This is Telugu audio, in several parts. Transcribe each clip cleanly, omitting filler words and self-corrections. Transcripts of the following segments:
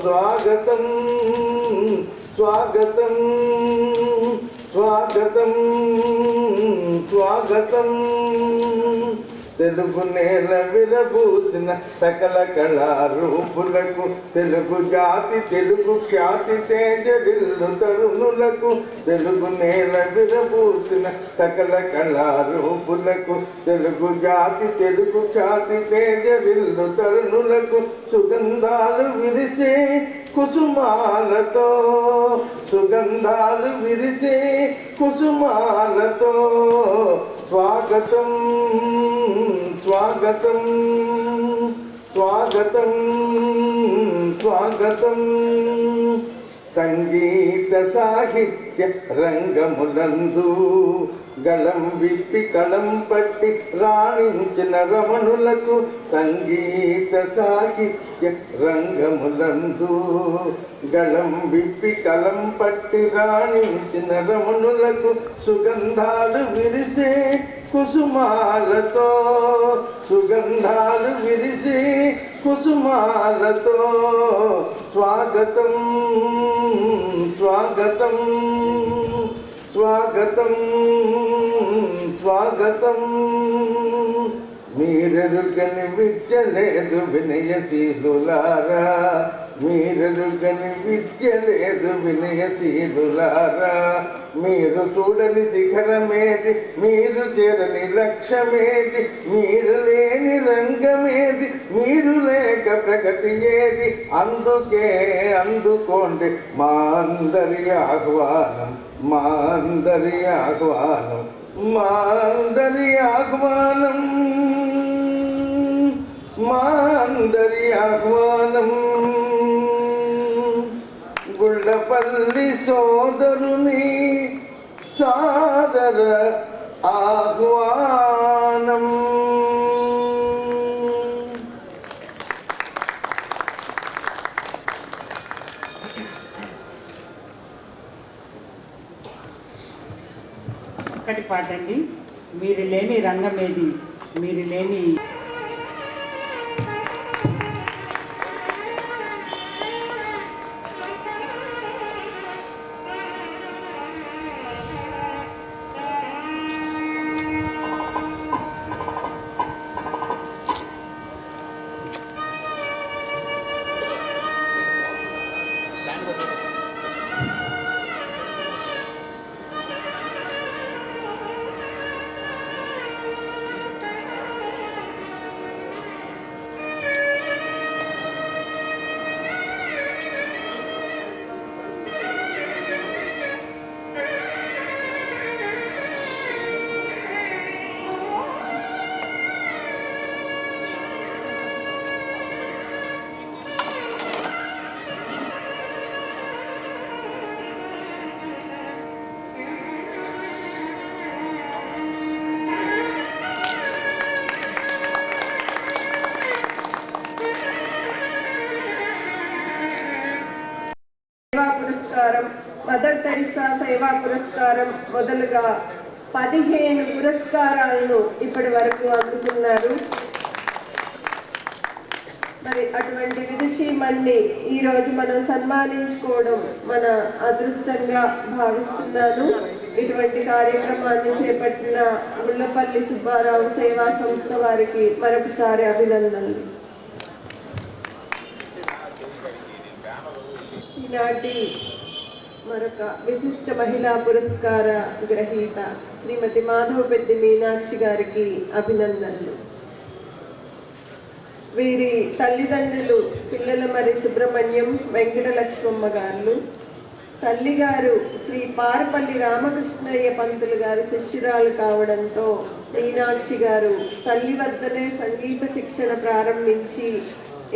స్వాగతం స్వాగతం స్వాగతం స్వాగతం తెలుగు నేల విరబూసిన సకల కళారూపులకు తెలుగు జాతి తెలుగు ఖ్యాతి తేజరిల్లు తరుణులకు తెలుగు నేల విరబూసిన సకల కళారూపులకు తెలుగు జాతి తెలుగు ఖ్యాతి తేజరిల్లు తరుణులకు సుగంధాలు విరిసే కుసుమాలతో సుగంధాలు విరిసే కుసుమాలతో స్వాగతం స్వాగతం స్వాగతం స్వాగతం సంగీత సాహిత్య రంగములందు గళం విప్పి కళం పట్టి రాణించిన రమణులకు సంగీత సాహిత్య రంగములందు గళం విప్పి కళం పట్టి రాణించిన రమణులకు సుగంధాలు విరిసే కుసుమాలతో సుగంధాలు విరిసే కుసుమాలతో స్వాగతం స్వాగతం స్వాగతం స్వాగతం మీరెరుగని విద్య లేదు వినయశీలులారా మీరెరుగని విద్య లేదు వినయశీలులారా మీరు చూడని శిఖరమేది మీరు చేరని లక్ష్యమేది మీరు లేని రంగమేది మీరు లేక ప్రగతి ఏది అందుకే అందుకోండి మా అందరి ఆహ్వానం మా అందరి ఆహ్వానం మా అందరి ఆహ్వానం మా అందరి ఆహ్వానం గుళ్ళపల్లి సోదరుని సాదర ఆహ్వానం. చక్కటి పాట అండి. మీరు లేని రంగం ఏది, మీరు లేని పురస్కారం, మదర్ తెరిసా సేవా పురస్కారం మొదలుగా 15 పురస్కారాలను ఇప్పటి వరకు అందుకున్నారు. మరి అటువంటి విదుషీమణ్ణి ఈరోజు మనం సన్మానించుకోవడం మన అదృష్టంగా భావిస్తున్నాను. ఇటువంటి కార్యక్రమాన్ని చేపట్టిన ముళ్ళపల్లి సుబ్బారావు సేవా సంస్థ వారికి మరొకసారి అభినందనలు. ఈనాటి మరొక విశిష్ట మహిళా పురస్కార గ్రహీత శ్రీమతి మాధవపెద్ది మీనాక్షి గారికి అభినందనలు. వీరి తల్లిదండ్రులు పిల్లలమరి సుబ్రహ్మణ్యం వెంకటలక్ష్మమ్మ గారు, తల్లిగారు శ్రీ పారపల్లి రామకృష్ణయ్య పంతులు గారు శిష్యురాలు కావడంతో మీనాక్షి గారు తల్లి వద్దనే సంగీత శిక్షణ ప్రారంభించి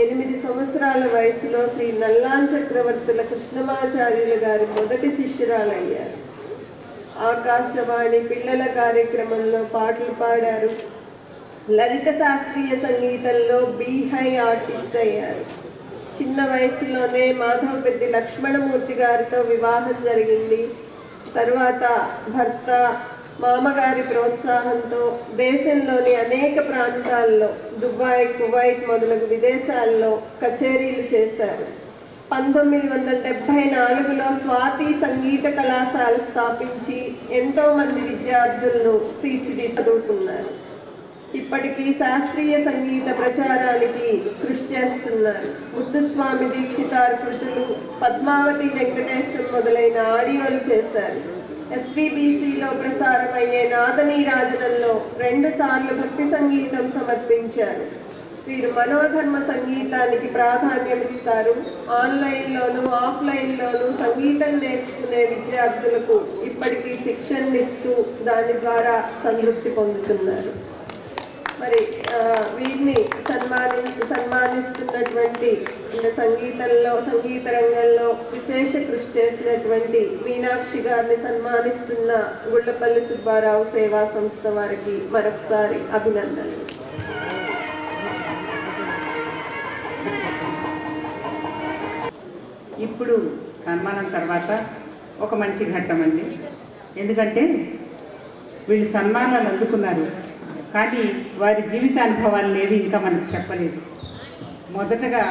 8 సంవత్సరాల వయసులో శ్రీ నల్లాన్ చక్రవర్తుల కృష్ణమాచార్యుల గారి మొదటి శిష్యురాలయ్యారు. ఆకాశవాణి పిల్లల కార్యక్రమంలో పాటలు పాడారు. లలిత శాస్త్రీయ సంగీతంలో బీహై ఆర్టిస్ట్ అయ్యారు. చిన్న వయసులోనే మాధవపెద్ది లక్ష్మణమూర్తి గారితో వివాహం జరిగింది. తరువాత భర్త మామగారి ప్రోత్సాహంతో దేశంలోని అనేక ప్రాంతాల్లో దుబాయ్, కువైట్ మొదలగు విదేశాల్లో కచేరీలు చేశారు. 1974లో స్వాతి సంగీత కళాశాల స్థాపించి ఎంతో మంది విద్యార్థులను చదువుతున్నారు. ఇప్పటికీ శాస్త్రీయ సంగీత ప్రచారానికి కృషి చేస్తున్నారు. ముత్తుస్వామి దీక్షితార్ కృతులు, పద్మావతి వెంకటేశ్వరం మొదలైన ఆడియోలు చేశారు. SVBCలో ప్రసారమయ్యే నాదనీరాజనంలో 2 సార్లు భక్తి సంగీతం సమర్పించారు. వీరు మనోధర్మ సంగీతానికి ప్రాధాన్యం ఇస్తారు. ఆన్లైన్లోను ఆఫ్లైన్లోను సంగీతం నేర్చుకునే విద్యార్థులకు ఇప్పటికీ శిక్షణనిస్తూ దాని ద్వారా సంతృప్తి పొందుతున్నారు. మరి వీరిని సన్మానిస్తున్నటువంటి సంగీత రంగంలో విశేష కృషి చేసినటువంటి మీనాక్షి గారిని సన్మానిస్తున్న గుళ్ళపల్లి సుబ్బారావు సేవా సంస్థ వారికి మరొకసారి అభినందనలు. ఇప్పుడు సన్మానం తర్వాత ఒక మంచి ఘట్టం అండి. ఎందుకంటే వీళ్ళు సన్మానాలు అందుకున్నారు, కానీ వారి జీవితానుభవాలు లేవి ఇంకా మనకు చెప్పలేదు. మొదటగా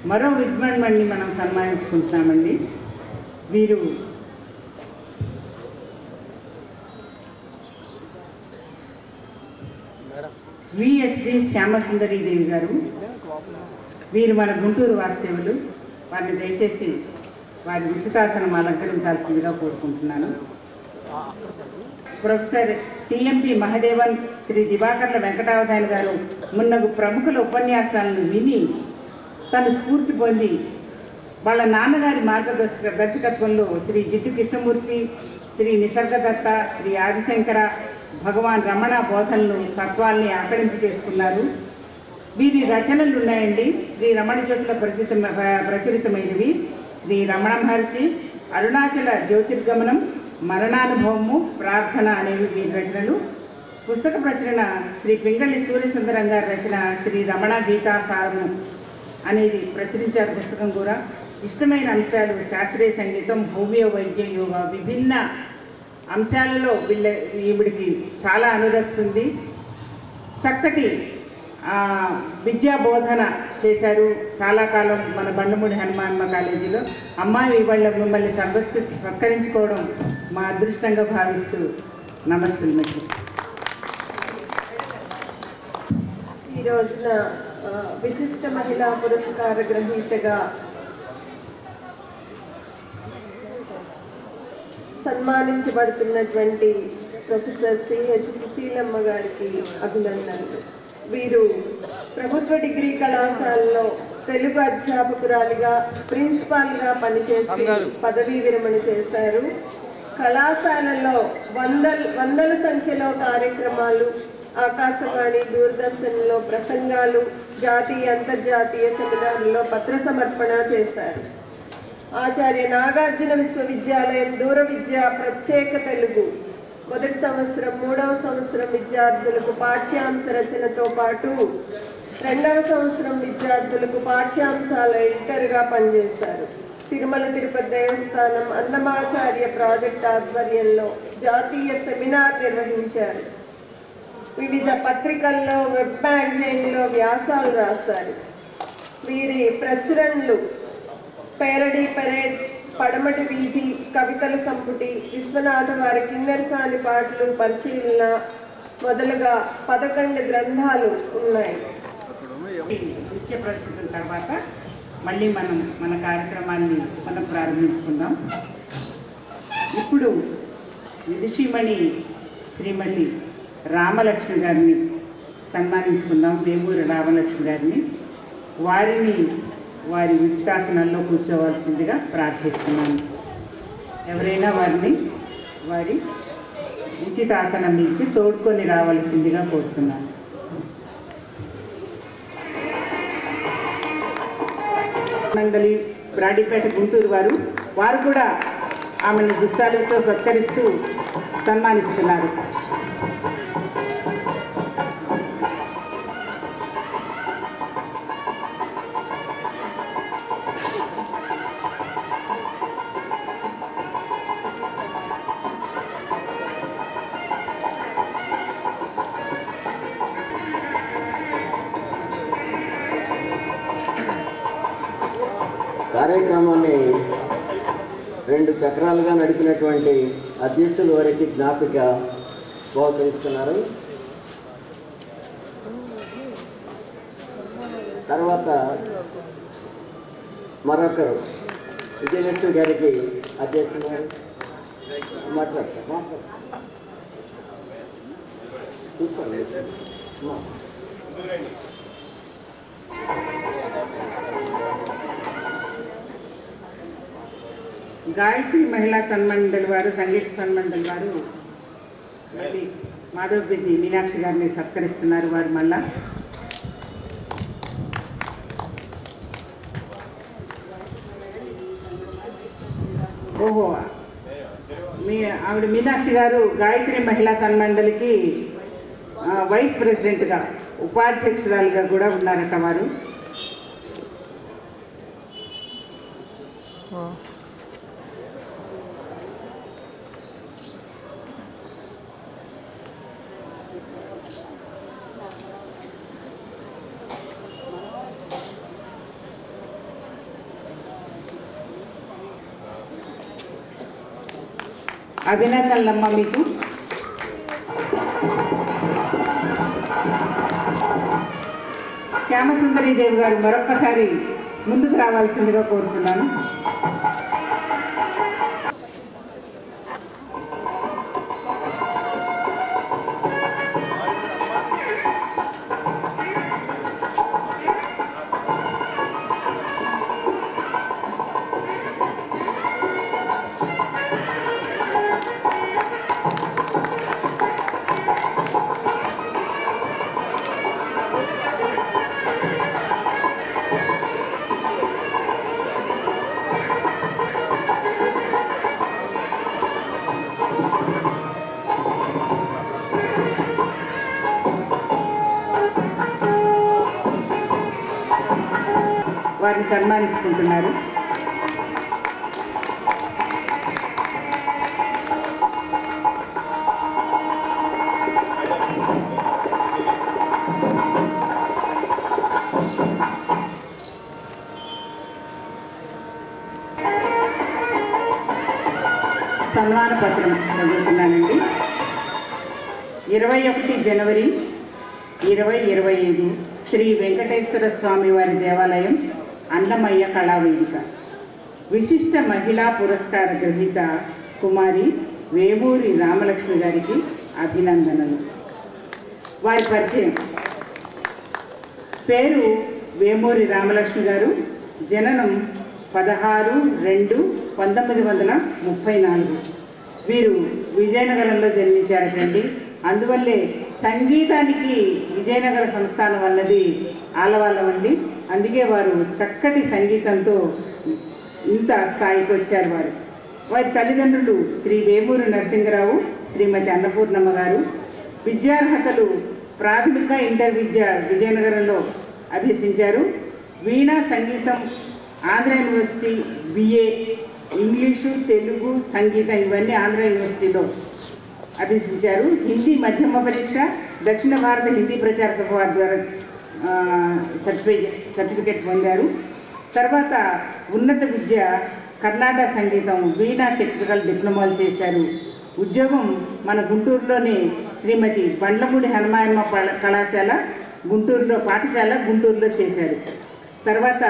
మరో విద్వాన్మణిని మనం సన్మానించుకుంటున్నామండి. వీరు VSD శ్యామసుందరీదేవి గారు. వీరు మన గుంటూరు వాస్తవ్యులు. వారిని దయచేసి వారి ఉచితాసనం అలంకరించాల్సిందిగా కోరుకుంటున్నాను. ప్రొఫెసర్ TMP మహదేవన్, శ్రీ దివాకర్ల వెంకటావధాని గారు మున్నగు ప్రముఖుల ఉపన్యాసాలను విని తను స్ఫూర్తి పొంది వాళ్ళ నాన్నగారి దర్శకత్వంలో శ్రీ జిడ్డు కృష్ణమూర్తి, శ్రీ నిసర్గదత్త, శ్రీ ఆదిశంకర, భగవాన్ రమణ బోధనలు, తత్వాల్ని ఆకలింపు చేసుకున్నారు. వీరి రచనలు ఉన్నాయండి. శ్రీ రమణ జ్యోతుల ప్రచురితమైనవి శ్రీ రమణ మహర్షి, అరుణాచల జ్యోతిర్గమనం, మరణానుభవము, ప్రార్థన అనేవి వీరి రచనలు. పుస్తక ప్రచురణ శ్రీ పింగళి సూర్యసుందరం గారి రచన శ్రీ రమణ గీతాసారము అనేది ప్రచురించారు. పుస్తకం కూడా ఇష్టమైన అంశాలు శాస్త్రీయ సంగీతం, హోమియో వైద్యం, యోగా, విభిన్న అంశాలలో ఈవిడికి చాలా అనురక్తుంది. చక్కటి విద్యా బోధన చేశారు చాలా కాలం మన బండమూడి హనుమాన్మ కాలేజీలో. అమ్మాయి ఇవాళ మిమ్మల్ని సత్కరించుకోవడం మా అదృష్టంగా భావిస్తూ నమస్తున్నట్టు. ఈ రోజున విశిష్ట మహిళా పురస్కార గ్రహీతగా సన్మానించబడుతున్నటువంటి ప్రొఫెసర్ CH సుశీలమ్మ గారికి అభినందనలు. వీరు ప్రభుత్వ డిగ్రీ కళాశాలలో తెలుగు అధ్యాపకురాలిగా, ప్రిన్సిపాల్గా పనిచేసి పదవీ విరమణ చేశారు. కళాశాలలో వందల సంఖ్యలో కార్యక్రమాలు, ఆకాశవాణి, దూరదర్శన్లో ప్రసంగాలు, జాతీయ అంతర్జాతీయ సెమినార్లలో పత్ర సమర్పణ చేశారు. ఆచార్య నాగార్జున విశ్వవిద్యాలయం దూర విద్య ప్రత్యేక తెలుగు మొదటి సంవత్సరం, 3వ సంవత్సరం విద్యార్థులకు పాఠ్యాంశ రచనతో పాటు 2వ సంవత్సరం విద్యార్థులకు పాఠ్యాంశాల ఎడిటర్గా పనిచేశారు. తిరుమల తిరుపతి దేవస్థానం అన్నమాచార్య ప్రాజెక్ట్ ఆధ్వర్యంలో జాతీయ సెమినార్ నిర్వహించారు. వివిధ పత్రికల్లో, వెబ్ మ్యాగజైన్లో వ్యాసాలు రాశారు. వీరి ప్రచురణలు పేరడీ పెరేడ్, పడమటి వీధి, కవితల సంపుటి, విశ్వనాథ వారి కిన్నెరసాని పాటలు పరిశీలన మొదలుగా 11 గ్రంథాలు ఉన్నాయి. నృత్య ప్రదర్శన తర్వాత మళ్ళీ మన కార్యక్రమాన్ని ప్రారంభించుకుందాం. ఇప్పుడు విదుషీమణి శ్రీమతి రామలక్ష్మి గారిని సన్మానించుకుందాం. వేమూరి రామలక్ష్మి గారిని. వారిని వారి విత్తాసనంలో కూర్చోవలసిందిగా ప్రార్థిస్తున్నాను. ఎవరైనా వారి ఉచితాసనం నుంచి తోడుకొని రావాల్సిందిగా కోరుతున్నాను. మంగళి బ్రాడీపేట గుంటూరు వారు కూడా ఆమెను దుస్తాలతో సత్కరిస్తూ సన్మానిస్తున్నారు. కార్యక్రమాన్ని 2 చక్రాలుగా నడిపినటువంటి అధ్యక్షుల వారికి జ్ఞాపిక బహుకరిస్తున్నారు. తర్వాత మరొకరు విజయలక్ష్మి గారికి అధ్యక్షులు గారు మాట్లాడతారు. చూసుకోండి. గాయత్రి మహిళా సన్మండలి వారు, సంగీత సన్మండలి వారు మళ్ళీ మాధవపెద్ది మీనాక్షి గారిని సత్కరిస్తున్నారు. వారు మళ్ళా ఆవిడ మీనాక్షి గారు గాయత్రి మహిళా సన్మండలికి వైస్ ప్రెసిడెంట్గా, ఉపాధ్యక్షురాలుగా కూడా ఉన్నారట వారు. అభినందనలమ్మ మీకు. శ్యామసుందరీదేవి గారు మరొక్కసారి ముందుకు రావాల్సిందిగా కోరుతున్నాను. వారిని సన్మానించుకుంటున్నారు. సన్మాన పత్రం చదువుతున్నానండి. 21 జనవరి 2025 శ్రీ వెంకటేశ్వర స్వామి వారి దేవాలయం, అన్నమయ్య కళావేదిక. విశిష్ట మహిళా పురస్కార గ్రహీత కుమారి వేమూరి రామలక్ష్మి గారికి అభినందనలు. వారి పరిచయం: పేరు వేమూరి రామలక్ష్మి గారు. జననం 16/2/1934. వీరు విజయనగరంలో జన్మించారటండి. అందువల్లే సంగీతానికి విజయనగర సంస్థానం అన్నది ఆలవాళ్ళం అండి. అందుకే వారు చక్కటి సంగీతంతో ఇంత స్థాయికి వచ్చారు. వారి తల్లిదండ్రులు శ్రీ వేమూరి నరసింగరావు, శ్రీమతి అన్నపూర్ణమ్మ గారు. విద్యార్హతలు: ప్రాథమిక, ఇంటర్ విద్య విజయనగరంలో అభ్యసించారు. వీణా సంగీతం Andhra university BA, English, Telugu, సంగీతం ఇవన్నీ ఆంధ్ర యూనివర్సిటీలో అభ్యసించారు. హిందీ మధ్యమ పరీక్ష దక్షిణ భారత హిందీ ప్రచార సభ వారి ద్వారా సర్టిఫికేట్ పొందారు. తర్వాత ఉన్నత విద్య కర్ణాటక సంగీతం, వీణా టెక్నికల్ డిప్లొమాలు చేశారు. ఉద్యోగం మన గుంటూరులోని శ్రీమతి బండ్లమూడి హనుమాయమ్మ కళాశాల గుంటూరులో చేశారు. తర్వాత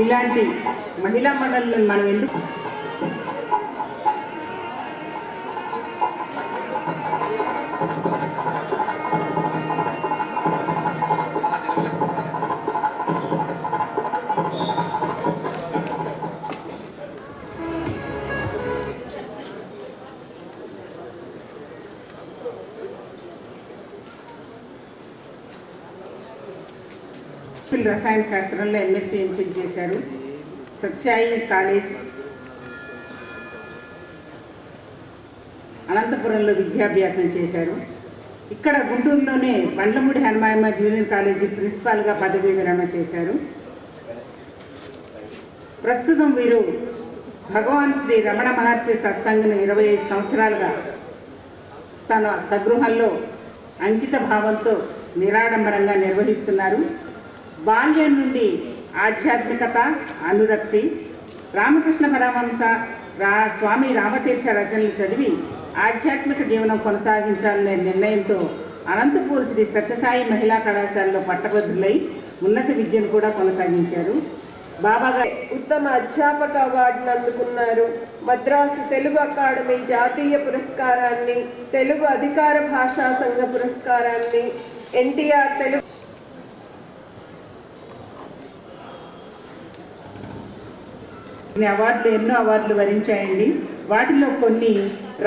ఇలాంటి మహిళా మండలిని మనం ఎందుకు రసాయన శాస్త్రంలో MSc ఎంపిక చేశారు. సత్యాయి కాలేజ్ అనంతపురంలో విద్యాభ్యాసం చేశారు. ఇక్కడ గుంటూరులోనే బండ్లమూడి హనుమాయమ్మ జూనియర్ కాలేజీ ప్రిన్సిపాల్గా పదవీ విరమణ చేశారు. ప్రస్తుతం వీరు భగవాన్ శ్రీ రమణ మహర్షి సత్సంగను 25 సంవత్సరాలుగా తన స్వగృహంలో అంకిత భావంతో నిరాడంబరంగా నిర్వహిస్తున్నారు. బాల్యం నుండి ఆధ్యాత్మికత, అనురక్తి, రామకృష్ణ పరమహంస స్వామి రామతీర్థ రచనలు చదివి ఆధ్యాత్మిక జీవనం కొనసాగించాలనే నిర్ణయంతో అనంతపూర్ శ్రీ సత్యసాయి మహిళా కళాశాలలో పట్టభద్రులై ఉన్నత విద్యను కూడా కొనసాగించారు. బాబాగారు ఉత్తమ అధ్యాపక అవార్డును అందుకున్నారు. మద్రాసు తెలుగు అకాడమీ జాతీయ పురస్కారాన్ని, తెలుగు అధికార భాషా సంఘ పురస్కారాన్ని, ఎన్టీఆర్ తెలుగు అవార్డులు ఎన్నో అవార్డులు వరించాయండి. వాటిలో కొన్ని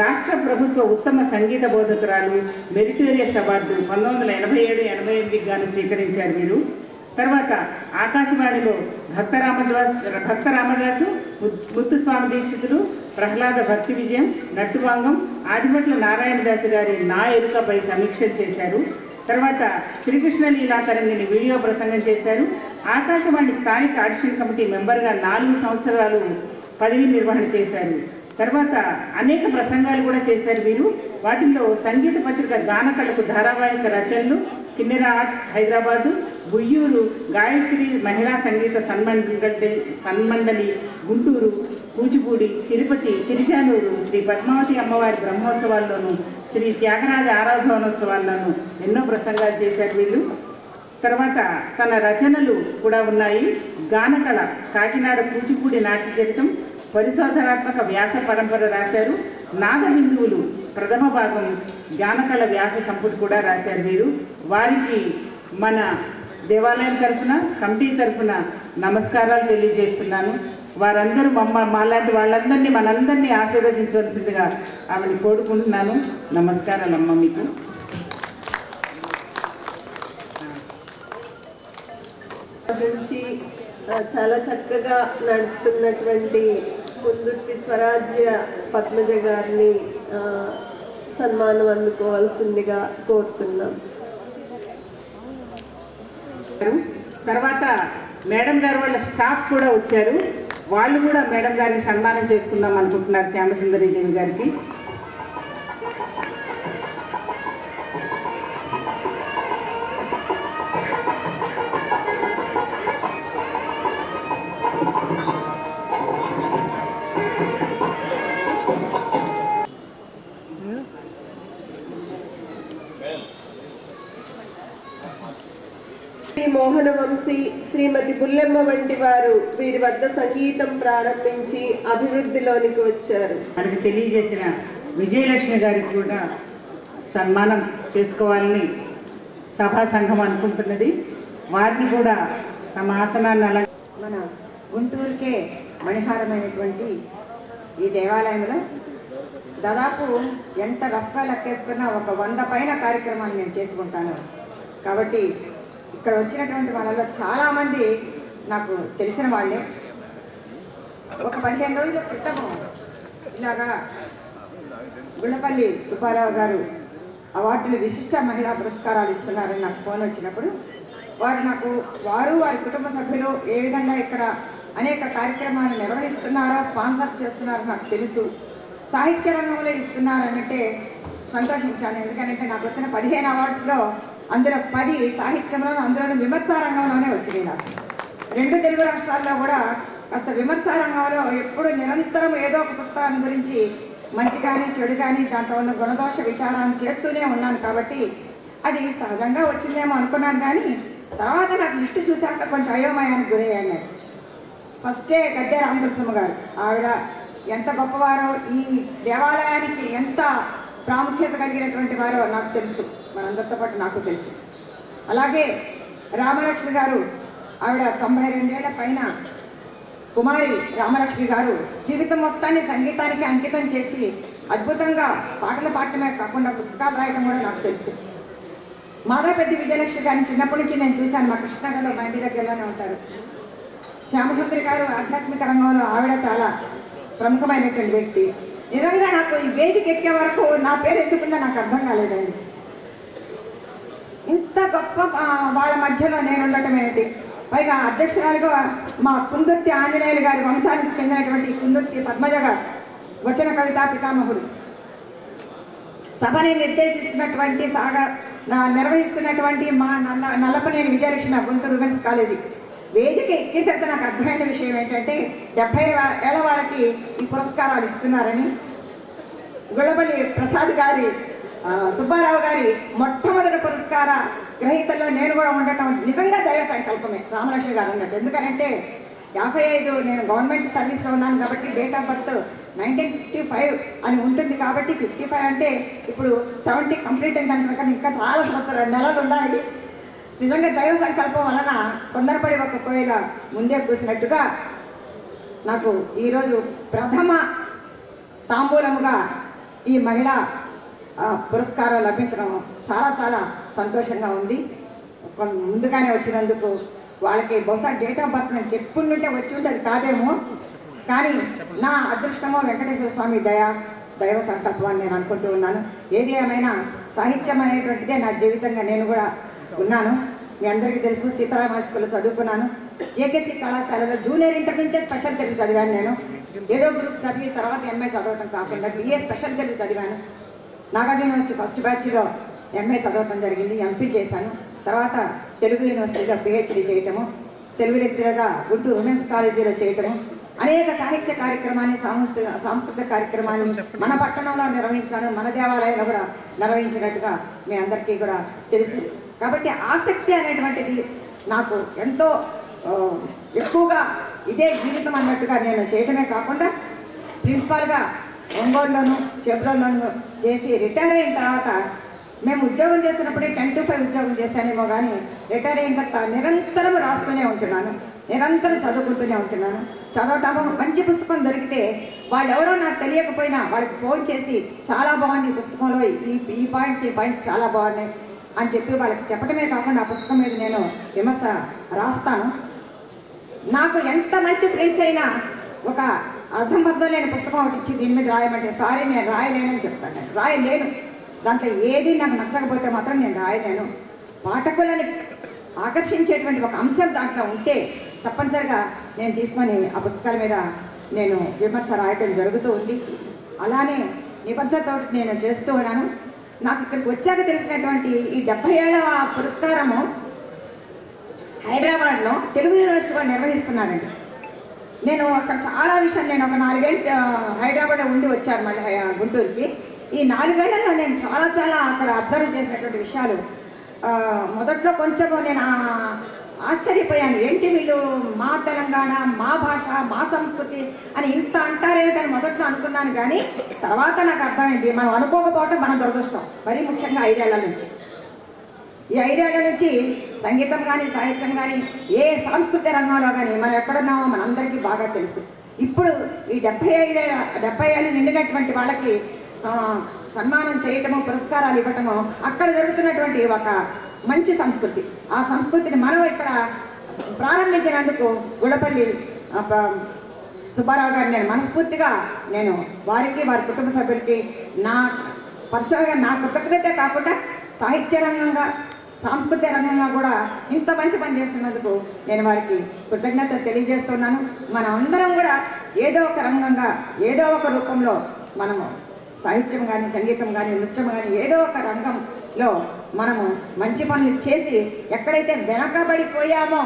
రాష్ట్ర ప్రభుత్వ ఉత్తమ సంగీత బోధకురాలు మెరిటోరియస్ అవార్డు 1987-88 గాను స్వీకరించారు వీరు. తర్వాత ఆకాశవాణిలో భక్త రామదాసు, ముత్తుస్వామి దీక్షితులు, ప్రహ్లాద భక్తి విజయం, నట్టువాంగం, ఆదిభట్ల నారాయణదాసు గారి నా ఎరుకపై సమీక్షలు చేశారు. తర్వాత శ్రీకృష్ణ లీలా తరంగిణి వీడియో ప్రసంగం చేశారు. ఆకాశవాణి స్థానిక ఆడిషన్ కమిటీ మెంబర్గా 4 సంవత్సరాలు పదవి నిర్వహణ చేశారు. తర్వాత అనేక ప్రసంగాలు కూడా చేశారు వీరు. వాటిల్లో సంగీత పత్రిక గానకళకు ధారావాహిక రచనలు, కిన్నెర ఆర్ట్స్ హైదరాబాదు, బుయ్యూరు గాయత్రి మహిళా సంగీత సన్మండలి గుంటూరు, కూచిపూడి, తిరుపతి, తిరుచానూరు, శ్రీ పద్మావతి అమ్మవారి బ్రహ్మోత్సవాల్లోనూ, శ్రీ త్యాగరాజ ఆరాధనోత్సవాల్లోనూ ఎన్నో ప్రసంగాలు చేశారు వీళ్ళు. తర్వాత తన రచనలు కూడా ఉన్నాయి. గానకళ, కాకినాడ కూచిపూడి నాట్య చరితం, పరిశోధనాత్మక వ్యాస పరంపర రాశారు. నాద బిందువులు ప్రథమ భాగం గానకళ వ్యాస సంపుటి కూడా రాశారు వీరు. వారికి మన దేవాలయం తరఫున, కమిటీ తరఫున నమస్కారాలు తెలియజేస్తున్నాను. వారందరూ మాలాంటి వాళ్ళందరినీ మనందరినీ ఆశీర్వదించవలసిందిగా ఆమెను కోరుకుంటున్నాను. నమస్కారాలు అమ్మ మీకు. నుంచి చాలా చక్కగా నడుపుతున్నటువంటి ముందుర్తి స్వరాజ్య పద్మజ గారిని సన్మానం అందుకోవాల్సిందిగా కోరుతున్నాం. తర్వాత మేడం గారు వాళ్ళ స్టాఫ్ కూడా వచ్చారు. వాళ్ళు కూడా మేడం గారిని సన్మానం చేసుకుందాం అనుకుంటున్నారు. శ్యామసుందరి దేవి గారికి శ్రీ మోహన వంశీ, శ్రీమతి బుల్లెమ్మ వంటి వారు వీరి వద్ద సంగీతం ప్రారంభించి అభివృద్ధిలోనికి వచ్చారు. మనకి తెలియజేసిన విజయలక్ష్మి గారికి కూడా సన్మానం చేసుకోవాలని సభా సంఘం అనుకుంటున్నది. వారిని కూడా తమ ఆసనాన్ని అలా మన గుంటూరుకే మణిహారమైనటువంటి ఈ దేవాలయంలో దాదాపు ఎంత రఫ్గా లెక్కేసుకున్నా ఒక 100 పైన కార్యక్రమాలు నేను చేసుకుంటాను. కాబట్టి ఇక్కడ వచ్చినటువంటి వాళ్ళలో చాలామంది నాకు తెలిసిన వాళ్ళే. ఒక 15 రోజుల క్రితము ఇలాగా గుళ్ళపల్లి సుబ్బారావు గారు అవార్డులు విశిష్ట మహిళా పురస్కారాలు ఇస్తున్నారని నాకు ఫోన్ వచ్చినప్పుడు వారు వారి కుటుంబ సభ్యులు ఏ విధంగా ఇక్కడ అనేక కార్యక్రమాలు నిర్వహిస్తున్నారో, స్పాన్సర్ చేస్తున్నారో నాకు తెలుసు. సాహిత్య రంగంలో ఇస్తున్నారనంటే సంతోషించాను. ఎందుకంటే నాకు వచ్చిన 15 అవార్డ్స్లో అందులో 10 సాహిత్యంలోనూ, అందులోనూ విమర్శా రంగంలోనే వచ్చినాయి. నాకు 2 తెలుగు రాష్ట్రాల్లో కూడా కాస్త విమర్శా రంగంలో ఎప్పుడు నిరంతరం ఏదో ఒక పుస్తకాన్ని గురించి మంచి కానీ చెడు కానీ దాంట్లో ఉన్న గుణదోష విచారాన్ని చేస్తూనే ఉన్నాను. కాబట్టి అది సహజంగా వచ్చిందేమో అనుకున్నాను. కానీ తర్వాత నాకు లిస్టు చూశాక కొంచెం అయోమయానికి గురయ్యాను. ఫస్టే గద్దె రామతులసమ్మ గారు, ఆవిడ ఎంత గొప్పవారో, ఈ దేవాలయానికి ఎంత ప్రాముఖ్యత కలిగినటువంటి వారో నాకు తెలుసు, మనందరితో పాటు నాకు తెలుసు. అలాగే రామలక్ష్మి గారు, ఆవిడ 92 ఏళ్ల పైన కుమారి రామలక్ష్మి గారు జీవితం మొత్తాన్ని సంగీతానికి అంకితం చేసి అద్భుతంగా పాటలు పాడటమే కాకుండా పుస్తకాలు రాయడం కూడా నాకు తెలుసు. మాధవపెద్ది విజయలక్ష్మి గారిని చిన్నప్పటి నుంచి నేను చూశాను. మా కృష్ణనగర్లో మా ఇంటి దగ్గరలోనే ఉంటారు. శ్యామసుందరి గారు ఆధ్యాత్మిక రంగంలో ఆవిడ చాలా ప్రముఖమైనటువంటి వ్యక్తి. నిజంగా నాకు ఈ వేదిక ఎక్కే వరకు నా పేరు ఎందుకుందో నాకు అర్థం కాలేదండి. ఇంత గొప్ప వాళ్ళ మధ్యలో నేను ఉండటం ఏంటి, పైగా అధ్యక్షురాలుగా మా కుందుర్తి ఆంజనేయులు గారి వంశానికి చెందినటువంటి కుందుర్తి పద్మజ గారు వచన కవితా పితామహుడు సభని నిర్దేశిస్తున్నటువంటి నిర్వహిస్తున్నటువంటి మా నల్లపనేని విజయలక్ష్మి గుంటూరు ఉమెన్స్ కాలేజీ వేదిక ఎక్కిన తర్వాత నాకు అర్థమైన విషయం ఏంటంటే 70 ఏళ్ల వాళ్ళకి ఈ పురస్కారాలు ఇస్తున్నారని. గుళ్ళపల్లి ప్రసాద్ గారి సుబ్బారావు గారి మొట్టమొదటి పురస్కార గ్రహీతల్లో నేను కూడా ఉండటం నిజంగా దైవ సంకల్పమే. రామలక్ష్మి గారు ఉన్నట్టు, ఎందుకంటే 55 నేను గవర్నమెంట్ సర్వీస్లో ఉన్నాను కాబట్టి డేట్ ఆఫ్ బర్త్ 1955 అని ఉంటుంది కాబట్టి 55 అంటే ఇప్పుడు 70 కంప్లీట్ అయింది అనుకున్నా, ఇంకా చాలా సంవత్సరాలు నెలలు ఉన్నాయి. నిజంగా దైవ సంకల్పం వలన తొందరపడి ఒక కోయిల ముందే కూసినట్టుగా నాకు ఈరోజు ప్రథమ తాంబూలముగా ఈ మహిళా పురస్కారం లభించడం చాలా చాలా సంతోషంగా ఉంది. ముందుగానే వచ్చినందుకు వాళ్ళకి బహుశా డేట్ ఆఫ్ బర్త్ నేను చెప్పుకుంటుంటే వచ్చి ఉంటే అది కాదేమో, కానీ నా అదృష్టమో వెంకటేశ్వర స్వామి దైవ సంకల్పం అని నేను అనుకుంటూ ఉన్నాను. ఏది ఏమైనా సాహిత్యం అనేటువంటిదే నా జీవితంగా నేను కూడా ఉన్నాను. మీ అందరికీ తెలుసు, సీతారామ హై స్కూల్లో చదువుకున్నాను. జేకేసీ కళాశాలలో జూనియర్ ఇంటర్ నుంచే స్పెషల్ తెలుగు చదివాను. నేను ఏదో గ్రూప్ చదివి తర్వాత ఎంఏ చదవటం కాకుండా బిఏ స్పెషల్ తెలుగు చదివాను. నాగార్జున యూనివర్సిటీ ఫస్ట్ బ్యాచ్లో ఎంఏ చదవటం జరిగింది, ఎంఫిల్ చేశాను. తర్వాత తెలుగు యూనివర్సిటీలో పిహెచ్డి చేయటము, తెలుగు లెక్చరర్గా గుంటూరు ఉమెన్స్ కాలేజీలో చేయటము, అనేక సాహిత్య కార్యక్రమాన్ని సాంస్కృతిక కార్యక్రమాన్ని మన పట్టణంలో నిర్వహించాను, మన దేవాలయంలో కూడా నిర్వహించినట్టుగా మీ అందరికీ కూడా తెలుసు. కాబట్టి ఆసక్తి అనేటువంటిది నాకు ఎంతో ఎక్కువగా ఇదే జీవితం అన్నట్టుగా నేను చేయటమే కాకుండా ప్రిన్సిపాల్గా ఒంగోలులోను చెబ్రోల్లోను చేసి రిటైర్ అయిన తర్వాత మేము ఉద్యోగం చేస్తున్నప్పుడే 10 to 5 ఉద్యోగం చేస్తానేమో కానీ రిటైర్ అయిన తర్వాత నిరంతరం రాస్తూనే ఉంటున్నాను, నిరంతరం చదువుకుంటూనే ఉంటున్నాను. చదవటము మంచి పుస్తకం దొరికితే వాళ్ళు ఎవరో నాకు తెలియకపోయినా వాళ్ళకి ఫోన్ చేసి చాలా బాగుంది ఈ పుస్తకంలో ఈ పాయింట్స్ చాలా బాగున్నాయి అని చెప్పి వాళ్ళకి చెప్పడమే కాకుండా ఆ పుస్తకం మీద నేను విమర్శ రాస్తాను. నాకు ఎంత మంచి ఫ్రెండ్స్ అయినా ఒక అర్థం లేని పుస్తకం ఒకటి ఇచ్చి దీని మీద రాయమంటే సారీ నేను రాయలేనని చెప్తాను. నేను రాయలేను, దాంట్లో ఏది నాకు నచ్చకపోతే మాత్రం నేను రాయలేను. పాఠకులని ఆకర్షించేటువంటి ఒక అంశం దాంట్లో ఉంటే తప్పనిసరిగా నేను తీసుకొని ఆ పుస్తకాల మీద నేను విమర్శ రాయటం జరుగుతూ ఉంది. అలానే నిబద్ధతతో నేను చేస్తూ ఉన్నాను. నాకు ఇక్కడికి వచ్చాక తెలిసినటువంటి ఈ 70 ఏళ్ల పురస్కారము హైదరాబాద్లో తెలుగు యూనివర్సిటీలో నిర్వహిస్తున్నారండి. నేను అక్కడ చాలా విషయాలు నేను ఒక 4 ఏళ్ళు హైదరాబాద్లో ఉండి వచ్చాను మళ్ళీ గుంటూరుకి. ఈ 4 ఏళ్లలో నేను చాలా అక్కడ అబ్జర్వ్ చేసినటువంటి విషయాలు మొదట్లో కొంచెం నేను ఆశ్చర్యపోయాను. ఏంటి వీళ్ళు మా తెలంగాణ, మా భాష, మా సంస్కృతి అని ఇంత అంటారేమిటని మొదట్లో అనుకున్నాను. కానీ తర్వాత నాకు అర్థమైంది మనం అనుకోకపోవటం మన దురదృష్టం. మరీ ముఖ్యంగా 5 ఏళ్ల నుంచి, ఈ 5 ఏళ్ల నుంచి సంగీతం కానీ సాహిత్యం కానీ ఏ సాంస్కృతిక రంగంలో కానీ మనం ఎక్కడున్నామో మనందరికీ బాగా తెలుసు. ఇప్పుడు ఈ 70 ఏళ్ళు నిండినటువంటి వాళ్ళకి సన్మానం చేయటము, పురస్కారాలు ఇవ్వటము అక్కడ జరుగుతున్నటువంటి ఒక మంచి సంస్కృతి. ఆ సంస్కృతిని మనం ఇక్కడ ప్రారంభించినందుకు గుళ్ళపల్లి సుబ్బారావు గారు నేను మనస్ఫూర్తిగా నేను వారికి వారి కుటుంబ సభ్యులకి నా పర్సనల్గా నా కృతజ్ఞతే కాకుండా సాహిత్య రంగంగా సాంస్కృతిక రంగంగా కూడా ఇంత మంచి పని చేస్తున్నందుకు నేను వారికి కృతజ్ఞత తెలియజేస్తున్నాను. మనం అందరం కూడా ఏదో ఒక రంగంగా ఏదో ఒక రూపంలో మనము సాహిత్యం కానీ సంగీతం కానీ నృత్యం కానీ ఏదో ఒక రంగంలో మనము మంచి పనులు చేసి ఎక్కడైతే వెనకబడిపోయామో,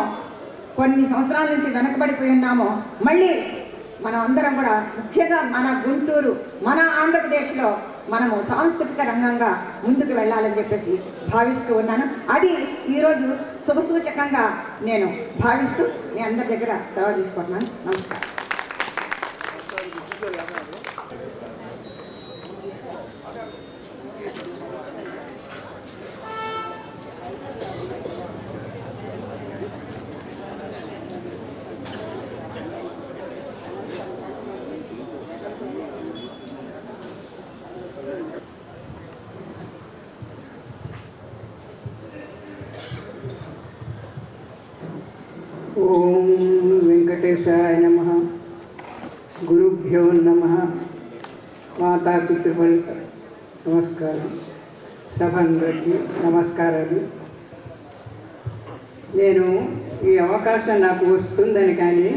కొన్ని సంవత్సరాల నుంచి వెనకబడిపోయి ఉన్నామో మళ్ళీ మనం అందరం కూడా ముఖ్యంగా మన గుంటూరు, మన ఆంధ్రప్రదేశ్లో మనము సాంస్కృతిక రంగంగా ముందుకు వెళ్ళాలని చెప్పేసి భావిస్తూ ఉన్నాను. అది ఈరోజు శుభసూచకంగా నేను భావిస్తూ మీ అందరి దగ్గర సెలవు తీసుకుంటున్నాను. నమస్కారం. ఓం వెంకటేశాయ నమః. గురుభ్యో నమః. మాతాపితృభ్యో నమస్కారం. సభ అందరికీ నమస్కారాలు. నేను ఈ అవకాశం నాకు వస్తుందని కానీ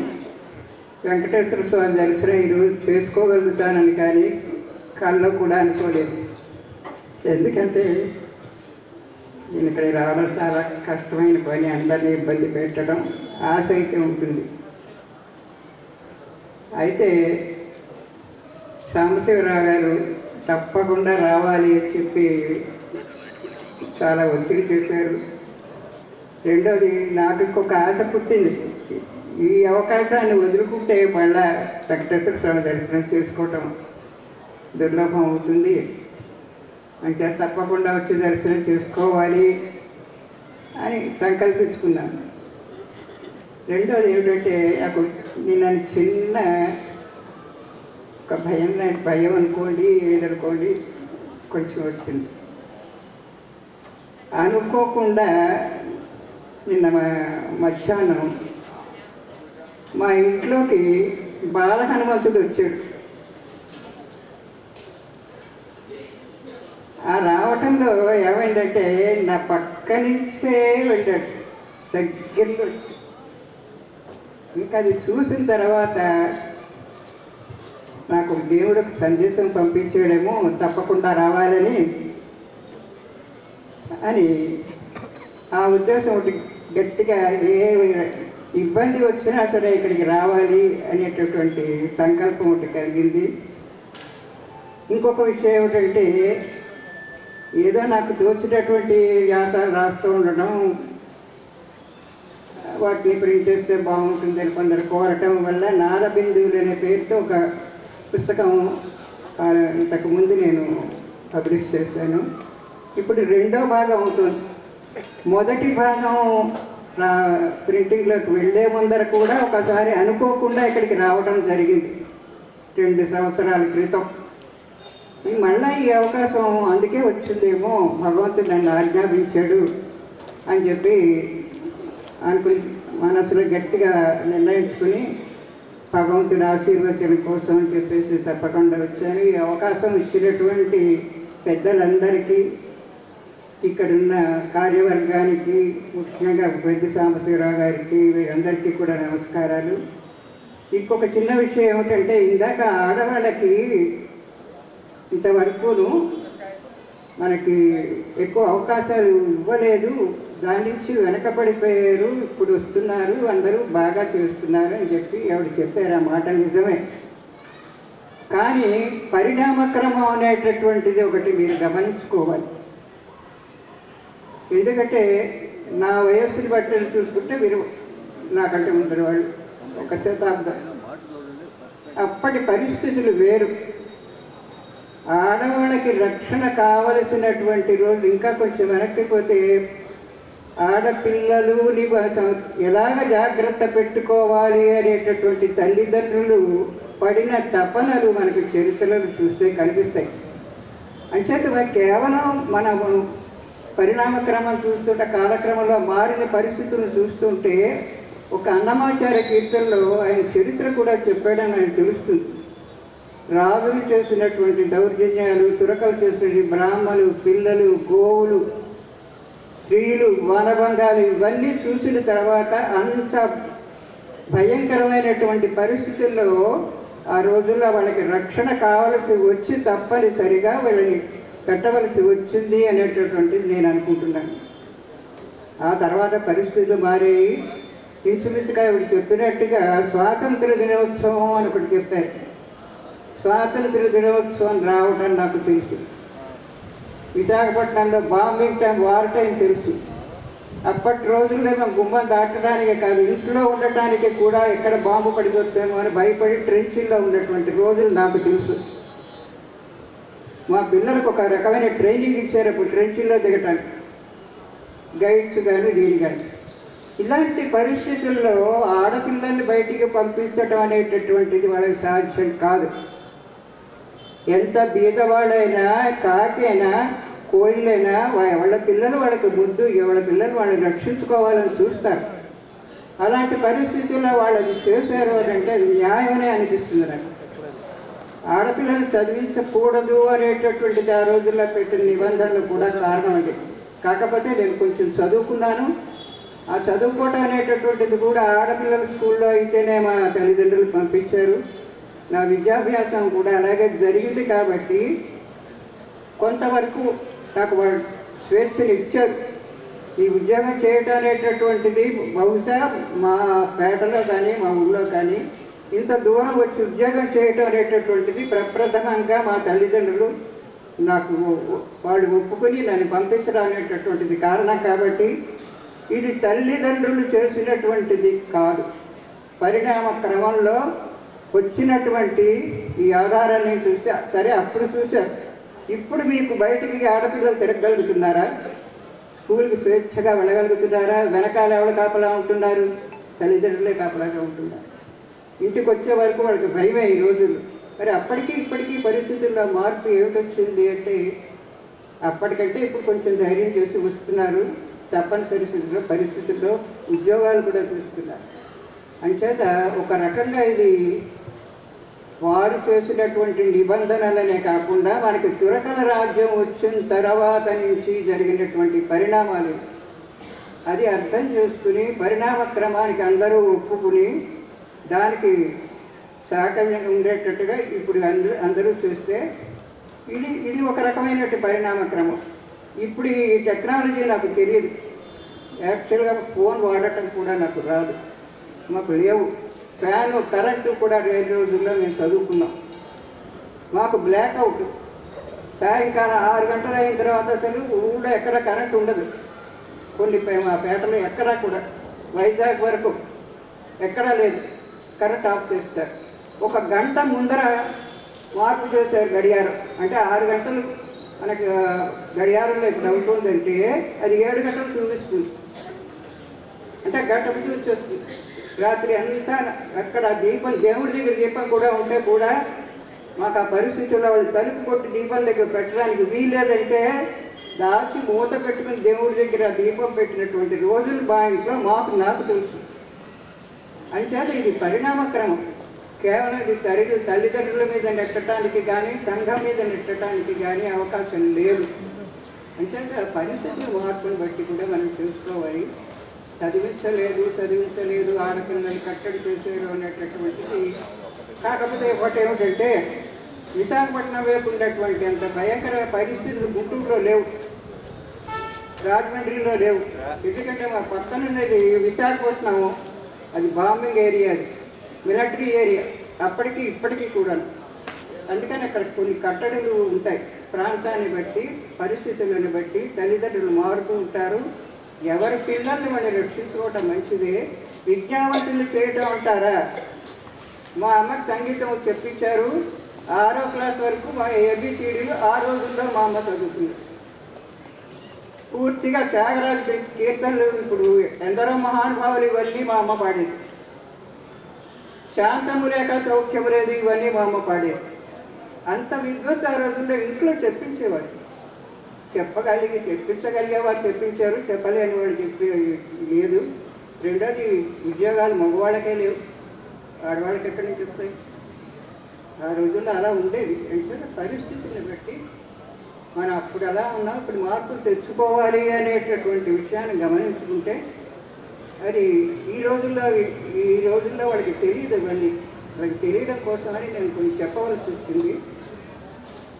వెంకటేశ్వర స్వామి దర్శనం ఈరోజు చేసుకోగలుగుతానని కానీ కళ్ళలో కూడా అనుకోలేదు. ఎందుకంటే నేను ఇక్కడికి రావడం చాలా కష్టమైన పని, అందరినీ ఇబ్బంది పెట్టడం ఆశ అయితే ఉంటుంది. అయితే సాంబశివరావు గారు తప్పకుండా రావాలి అని చెప్పి చాలా ఒత్తిడి చేశారు. రెండోది నాకు ఇంకొక ఆశ పుట్టింది, ఈ అవకాశాన్ని వదులుకుంటే మళ్ళా వెంకటేశ్వర స్వామి దర్శనం చేసుకోవటం దుర్లభం అవుతుంది, అంటే తప్పకుండా వచ్చి దర్శనం చేసుకోవాలి అని సంకల్పించుకున్నాను. రెండోది ఏమిటంటే నాకు నిన్న చిన్న ఒక భయం అనుకోండి, ఏదనుకోండి కొంచెం వచ్చింది. అనుకోకుండా నిన్న మధ్యాహ్నం మా ఇంట్లోకి బాల హనుమంతుడు వచ్చాడు. ఆ రావటంలో ఏమైందంటే నా పక్క నుంచే వెళ్ళాడు, దగ్గరలో. ఇంకా అది చూసిన తర్వాత నాకు దేవుడు సందేశం పంపించాడేమో తప్పకుండా రావాలని అని ఆ ఉద్దేశం ఒకటి గట్టిగా, ఏ ఇబ్బంది వచ్చినా సరే ఇక్కడికి రావాలి అనేటటువంటి సంకల్పం ఒకటి కలిగింది. ఇంకొక విషయం ఏమిటంటే ఏదో నాకు తోచినటువంటి వ్యాసాలు రాస్తూ ఉండడం, వాటిని ప్రింట్ చేస్తే బాగుంటుందని కొందరు కోరటం వల్ల నాదబిందువులు అనే పేరుతో ఒక పుస్తకం ఇంతకుముందు నేను పబ్లిష్ చేశాను. ఇప్పుడు రెండో భాగం అవుతుంది. మొదటి భాగం ప్రింటింగ్లోకి వెళ్ళే ముందర కూడా ఒకసారి అనుకోకుండా ఇక్కడికి రావడం జరిగింది 2 సంవత్సరాల క్రితం. మళ్ళీ ఈ అవకాశం అందుకే వచ్చిందేమో, భగవంతుడు నన్ను ఆజ్ఞాపించాడు అని చెప్పి అనుకుని మనసులో గట్టిగా నిర్ణయించుకుని భగవంతుడి ఆశీర్వచనం కోసం అని చెప్పేసి తప్పకుండా వచ్చాను. ఈ అవకాశం ఇచ్చినటువంటి పెద్దలందరికీ, ఇక్కడున్న కార్యవర్గానికి, ముఖ్యంగా పెద్ద సాంబశివరావు గారికి, వీరందరికీ కూడా నమస్కారాలు. ఇంకొక చిన్న విషయం ఏమిటంటే ఇందాక ఆడవాళ్ళకి ఇంతవరకును మనకి ఎక్కువ అవకాశాలు ఇవ్వలేదు, దాని నుంచి వెనకబడిపోయారు, ఇప్పుడు వస్తున్నారు, అందరూ బాగా చేస్తున్నారు అని చెప్పి ఆవిడ చెప్పారు. ఆ మాట నిజమే. కానీ పరిణామక్రమం అనేటటువంటిది ఒకటి మీరు గమనించుకోవాలి. ఎందుకంటే నా వయస్సుని బట్టి చూసుకుంటే మీరు నాకంటే ముందర వాళ్ళు 1 శతాబ్దం, అప్పటి పరిస్థితులు వేరు. ఆడవాళ్ళకి రక్షణ కావలసినటువంటి రోజు ఇంకా కొంచెం వెనక్కిపోతే ఆడపిల్లలుని ఎలాగ జాగ్రత్త పెట్టుకోవాలి అనేటటువంటి తల్లిదండ్రులు పడిన తపనలు మనకి చరిత్రలు చూస్తే కనిపిస్తాయి. అంచేత కేవలం మన పరిణామక్రమం చూస్తుంటే, కాలక్రమంలో మారిన పరిస్థితులను చూస్తుంటే ఒక అన్నమాచార్య కీర్తనలో ఆయన చరిత్ర కూడా చెప్పాడని ఆయన తెలుస్తుంది. రాజులు చేసినటువంటి దౌర్జన్యాలు, తురకలు చేసినటువంటి బ్రాహ్మలు, పిల్లలు, గోవులు, స్త్రీలు, వానభంగాలు ఇవన్నీ చూసిన తర్వాత అంత భయంకరమైనటువంటి పరిస్థితుల్లో ఆ రోజుల్లో వాళ్ళకి రక్షణ కావలసి వచ్చి తప్పనిసరిగా వాళ్ళని పెట్టవలసి వచ్చింది అనేటటువంటిది నేను అనుకుంటున్నాను. ఆ తర్వాత పరిస్థితులు మారాయి. ఇంచుమించుగా ఇవి చెప్పినట్టుగా స్వాతంత్ర దినోత్సవం అని ఒకటి చెప్పారు. స్వాతంత్ర దినోత్సవం రావడం నాకు తెలుసు. విశాఖపట్నంలో బాంబింగ్ టైం, వార్ టైం తెలుసు. అప్పటి రోజుల్లో మేము గుమ్మం దాటడానికే కాదు, ఇంట్లో ఉండటానికి కూడా ఎక్కడ బాంబు పడిపోతామో అని భయపడి ట్రెంచిల్లో ఉన్నటువంటి రోజులు నాకు తెలుసు. మా పిల్లలకు ఒక రకమైన ట్రైనింగ్ ఇచ్చారు అప్పుడు ట్రెంచిల్లో దిగటానికి, గైడ్స్ కానీ వీళ్ళు కానీ. ఇలాంటి పరిస్థితుల్లో ఆడపిల్లల్ని బయటికి పంపించడం అనేటటువంటిది వాళ్ళకి సాధ్యం కాదు. ఎంత బీదవాడైనా, కాకైనా, కోయిలైనా వాళ్ళ పిల్లలు వాళ్ళకి ముద్దు, వాళ్ళ పిల్లలు వాళ్ళని రక్షించుకోవాలని చూస్తారు. అలాంటి పరిస్థితుల్లో వాళ్ళని చేశారు అంటే అది న్యాయమనే అనిపిస్తుంది నాకు. ఆడపిల్లలు చదివించకూడదు అనేటటువంటిది ఆ రోజుల్లో పెట్టిన నిబంధనలు కూడా కారణం అది. కాకపోతే నేను కొంచెం చదువుకున్నాను, ఆ చదువుకోవటం అనేటటువంటిది కూడా ఆడపిల్లల స్కూల్లో అయితేనే మా తల్లిదండ్రులు పంపించారు. నా విద్యాభ్యాసం కూడా అలాగే జరిగింది కాబట్టి కొంతవరకు నాకు వాళ్ళు స్వేచ్ఛను ఇచ్చారు. ఈ ఉద్యోగం చేయటం అనేటటువంటిది బహుశా మా పేటలో కానీ మా ఊళ్ళో కానీ ఇంత దూరం వచ్చి ఉద్యోగం చేయటం అనేటటువంటిది ప్రప్రథమంగా మా తల్లిదండ్రులు నాకు వాళ్ళు ఒప్పుకొని నన్ను పంపించడం అనేటటువంటిది కారణం. కాబట్టి ఇది తల్లిదండ్రులు చేసినటువంటిది కాదు, పరిణామ క్రమంలో వచ్చినటువంటి ఈ ఆధారాన్ని చూస్తే సరే అప్పుడు చూశారు. ఇప్పుడు మీకు బయటికి ఆడపిల్లలు తిరగగలుగుతున్నారా? స్కూల్కి స్వేచ్ఛగా వెళ్ళగలుగుతున్నారా? వెనకాల ఎవరు కాపలా ఉంటున్నారు? తల్లిదండ్రులే కాపలాగా ఉంటున్నారు. ఇంటికి వచ్చే వరకు వాళ్ళకి భయమే ఈ రోజుల్లో. మరి అప్పటికి ఇప్పటికీ పరిస్థితుల్లో మార్పు ఏమిటొచ్చింది అంటే అప్పటికంటే ఇప్పుడు కొంచెం ధైర్యం చేసి వస్తున్నారు. తప్పనిసరి పరిస్థితుల్లో ఉద్యోగాలు కూడా చూస్తున్నారు. అంచేత ఒక రకంగా ఇది వారు చేసినటువంటి నిబంధనలనే కాకుండా మనకి చురకల రాజ్యం వచ్చిన తర్వాత నుంచి జరిగినటువంటి పరిణామాలు అది అర్థం చేసుకుని పరిణామ క్రమానికి అందరూ ఒప్పుకుని దానికి సహకర్యంగా ఉండేటట్టుగా ఇప్పుడు అందరూ చూస్తే ఇది ఒక రకమైనటువంటి పరిణామ క్రమం. ఇప్పుడు ఈ టెక్నాలజీ నాకు తెలియదు. యాక్చువల్గా ఫోన్ వాడటం కూడా నాకు రాదు, మాకు లేవు. ఫ్యాన్ కరెంటు కూడా 2 రోజుల్లో మేము చదువుకున్నాం. మాకు బ్లాక్అవుట్ సాయంకాలం 6 గంటలు అయిన తర్వాత అసలు ఊళ్ళో ఎక్కడ కరెంట్ ఉండదు. కొన్ని మా పేటలో ఎక్కడా కూడా వైజాగ్ వరకు ఎక్కడా లేదు, కరెంట్ ఆఫ్ చేస్తారు. 1 గంట ముందర మార్పు చేశారు గడియారం. అంటే 6 గంటలు మనకి గడియారంలో ఇప్పుడు అవుతుందంటే అది 7 గంటలు చూపిస్తుంది. అంటే గంట ముందు వచ్చేస్తుంది. రాత్రి అంతా అక్కడ దీపం, దేవుడి దగ్గర దీపం కూడా ఉంటే కూడా మాకు ఆ పరిస్థితుల్లో వాళ్ళు తలుపు కొట్టి దీపం దగ్గర పెట్టడానికి వీల్లేదంటే దాచి మూత పెట్టుకుని దేవుడి దగ్గర దీపం పెట్టినటువంటి రోజులు మా ఇంట్లో నాకు తెలుసు. అంచేత ఇది పరిణామక్రమం. కేవలం ఇది తల్లిదండ్రుల మీద నెట్టడానికి కానీ సంఘం మీద నెట్టడానికి కానీ అవకాశం లేదు. అంచేత పరిస్థితుల మార్పును బట్టి కూడా మనం చూసుకోవాలి. చదివించలేదు ఆడపిల్లలు కట్టడి చేశారు అనేటటువంటిది. కాకపోతే ఒకటేమిటంటే విశాఖపట్నం వైపు ఉన్నటువంటి అంత భయంకర పరిస్థితులు గుంటూరులో లేవు, రాజమండ్రిలో లేవు. ఎందుకంటే మా పక్కన ఉన్నది విశాఖపట్నం, అది బాంబింగ్ ఏరియా, అది మిలిటరీ ఏరియా అప్పటికి ఇప్పటికీ కూడా. అందుకని అక్కడ కొన్ని కట్టడలు ఉంటాయి. ప్రాంతాన్ని బట్టి పరిస్థితులను బట్టి తల్లిదండ్రులు మారుతూ ఉంటారు. ఎవరి పిల్లల్ని వాళ్ళు రక్షించుకోవటం మంచిదే. విద్యావంతులు చేయటం అంటారా? మా అమ్మకి సంగీతం చెప్పించారు. 6వ క్లాస్ వరకు మా ABCDలు ఆ రోజుల్లో మా అమ్మ చదువుతుంది. పూర్తిగా త్యాగరాజ కీర్తనలు ఇప్పుడు ఎందరో మహానుభావులు ఇవన్నీ మా అమ్మ పాడేది. శాంతము లేక సౌఖ్యము లేదు ఇవన్నీ మా అమ్మ పాడేది. అంత విద్వత్ ఆ రోజుల్లో ఇంట్లో చెప్పించేవారు. చెప్పించగలిగే వాళ్ళు చెప్పించారు, చెప్పలేని వాళ్ళు లేదు. రెండోది ఉద్యోగాలు మగవాళ్ళకే లేవు, ఆడవాళ్ళకి ఎక్కడి నుంచి వస్తాయి? ఆ రోజుల్లో అలా ఉండేది. అంటే పరిస్థితులను బట్టి మనం అప్పుడు అలా ఉన్నాం, ఇప్పుడు మార్పులు తెచ్చుకోవాలి అనేటటువంటి విషయాన్ని గమనించుకుంటే అది ఈ రోజుల్లో వాళ్ళకి తెలియదు. ఇవన్నీ వాళ్ళకి తెలియడం కోసమని నేను కొన్ని చెప్పవలసి వచ్చింది.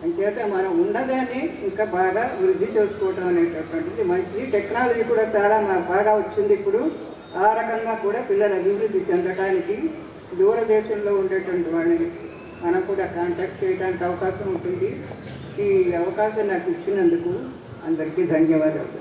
అంచేత మనం ఉన్నదాన్ని ఇంకా బాగా వృద్ధి చేసుకోవటం అనేటటువంటిది మంచిది. టెక్నాలజీ కూడా చాలా బాగా వచ్చింది ఇప్పుడు. ఆ రకంగా కూడా పిల్లలు అభివృద్ధి చెందడానికి దూరదేశంలో ఉండేటువంటి వాళ్ళని మనం కూడా కాంటాక్ట్ చేయడానికి అవకాశం ఉంటుంది. ఈ అవకాశం నాకు ఇచ్చినందుకు అందరికీ ధన్యవాదాలు.